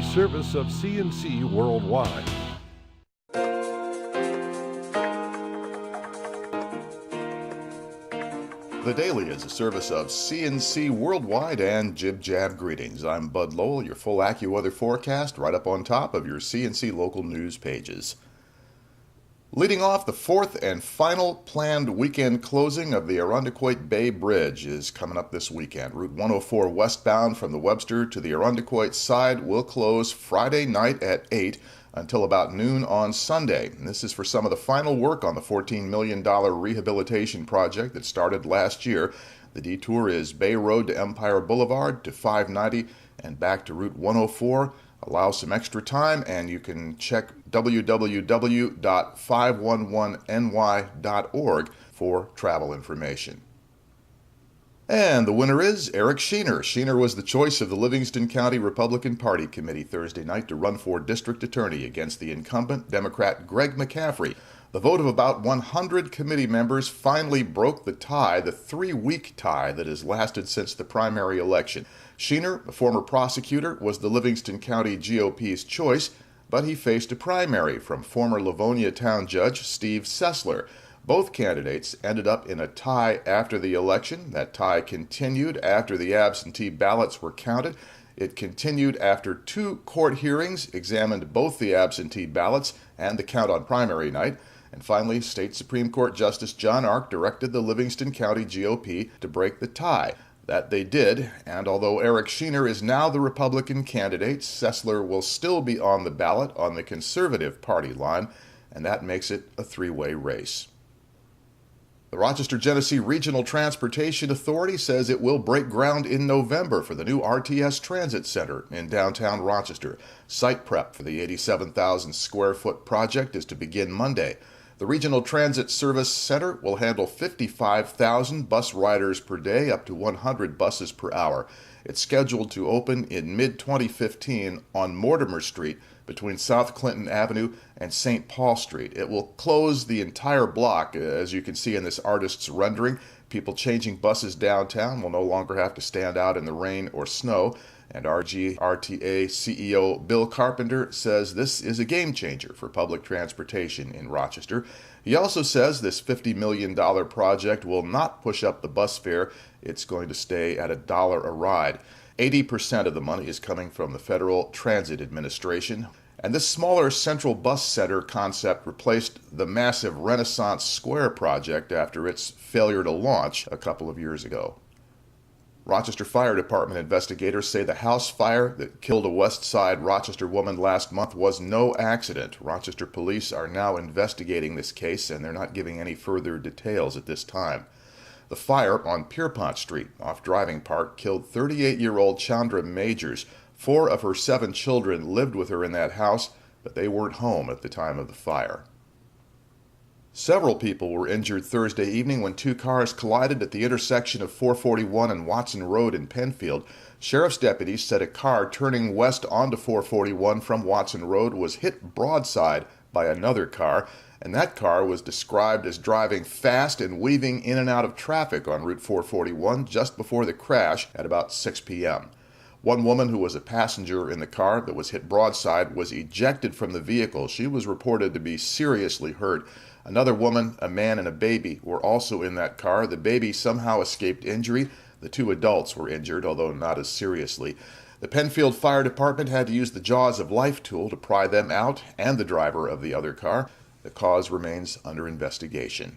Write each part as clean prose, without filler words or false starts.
service of CNC Worldwide. The Daily is a service of CNC Worldwide and Jib Jab greetings. I'm Bud Lowell, your full AccuWeather forecast right up on top of your CNC local news pages. Leading off, the fourth and final planned weekend closing of the Irondequoit Bay Bridge is coming up this weekend. Route 104 westbound from the Webster to the Irondequoit side will close Friday night at 8 until about noon on Sunday. And this is for some of the final work on the $14 million rehabilitation project that started last year. The detour is Bay Road to Empire Boulevard to 590 and back to Route 104. Allow some extra time, and you can check www.511ny.org for travel information. And the winner is Eric Sheener. Sheener was the choice of the Livingston County Republican Party Committee Thursday night to run for district attorney against the incumbent Democrat Greg McCaffrey. The vote of about 100 committee members finally broke the tie, the 3-week tie that has lasted since the primary election. Sheener, a former prosecutor, was the Livingston County GOP's choice, but he faced a primary from former Livonia Town Judge Steve Sessler. Both candidates ended up in a tie after the election. That tie continued after the absentee ballots were counted. It continued after 2 court hearings, examined both the absentee ballots and the count on primary night. And finally, State Supreme Court Justice John Ark directed the Livingston County GOP to break the tie. That they did, and although Eric Sheener is now the Republican candidate, Sessler will still be on the ballot on the Conservative Party line, and that makes it a 3-way race. The Rochester-Genesee Regional Transportation Authority says it will break ground in November for the new RTS Transit Center in downtown Rochester. Site prep for the 87,000 square foot project is to begin Monday. The Regional Transit Service Center will handle 55,000 bus riders per day, up to 100 buses per hour. It's scheduled to open in mid-2015 on Mortimer Street between South Clinton Avenue and St. Paul Street. It will close the entire block, as you can see in this artist's rendering. People changing buses downtown will no longer have to stand out in the rain or snow. And RGRTA CEO Bill Carpenter says this is a game changer for public transportation in Rochester. He also says this $50 million project will not push up the bus fare. It's going to stay at $1 a ride. 80% of the money is coming from the Federal Transit Administration. And this smaller central bus center concept replaced the massive Renaissance Square project after its failure to launch a couple of years ago. Rochester Fire Department investigators say the house fire that killed a West Side Rochester woman last month was no accident. Rochester police are now investigating this case, and they're not giving any further details at this time. The fire on Pierpont Street off Driving Park killed 38-year-old Chandra Majors. 4 of her 7 children lived with her in that house, but they weren't home at the time of the fire. Several people were injured Thursday evening when 2 cars collided at the intersection of 441 and Watson Road in Penfield. Sheriff's deputies said a car turning west onto 441 from Watson Road was hit broadside by another car, and that car was described as driving fast and weaving in and out of traffic on Route 441 just before the crash at about 6 p.m. One woman who was a passenger in the car that was hit broadside was ejected from the vehicle. She was reported to be seriously hurt. Another woman, a man, and a baby were also in that car. The baby somehow escaped injury. The 2 adults were injured, although not as seriously. The Penfield Fire Department had to use the Jaws of Life tool to pry them out and the driver of the other car. The cause remains under investigation.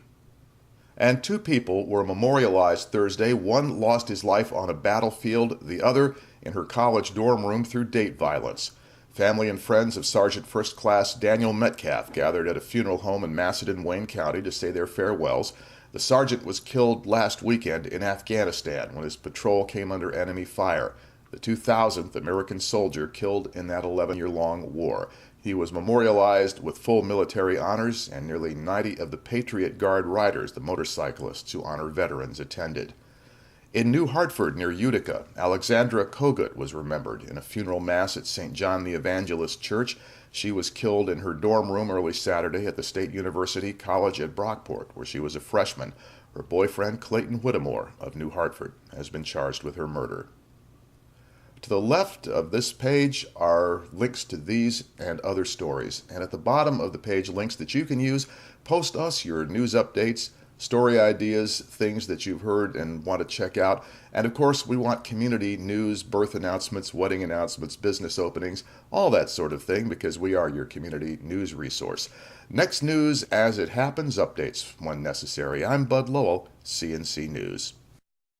And 2 people were memorialized Thursday. One lost his life on a battlefield, the other in her college dorm room through date violence. Family and friends of Sergeant First Class Daniel Metcalf gathered at a funeral home in Macedon, Wayne County to say their farewells. The sergeant was killed last weekend in Afghanistan when his patrol came under enemy fire. The 2,000th American soldier killed in that 11-year-long war. He was memorialized with full military honors, and nearly 90 of the Patriot Guard riders, the motorcyclists who honor veterans, attended. In New Hartford, near Utica, Alexandra Kogut was remembered in a funeral mass at St. John the Evangelist Church. She was killed in her dorm room early Saturday at the State University College at Brockport, where she was a freshman. Her boyfriend, Clayton Whittemore of New Hartford, has been charged with her murder. To the left of this page are links to these and other stories. And at the bottom of the page, links that you can use. Post us your news updates, story ideas, things that you've heard and want to check out. And of course, we want community news, birth announcements, wedding announcements, business openings, all that sort of thing, because we are your community news resource. Next news as it happens, updates when necessary. I'm Bud Lowell, CNC News.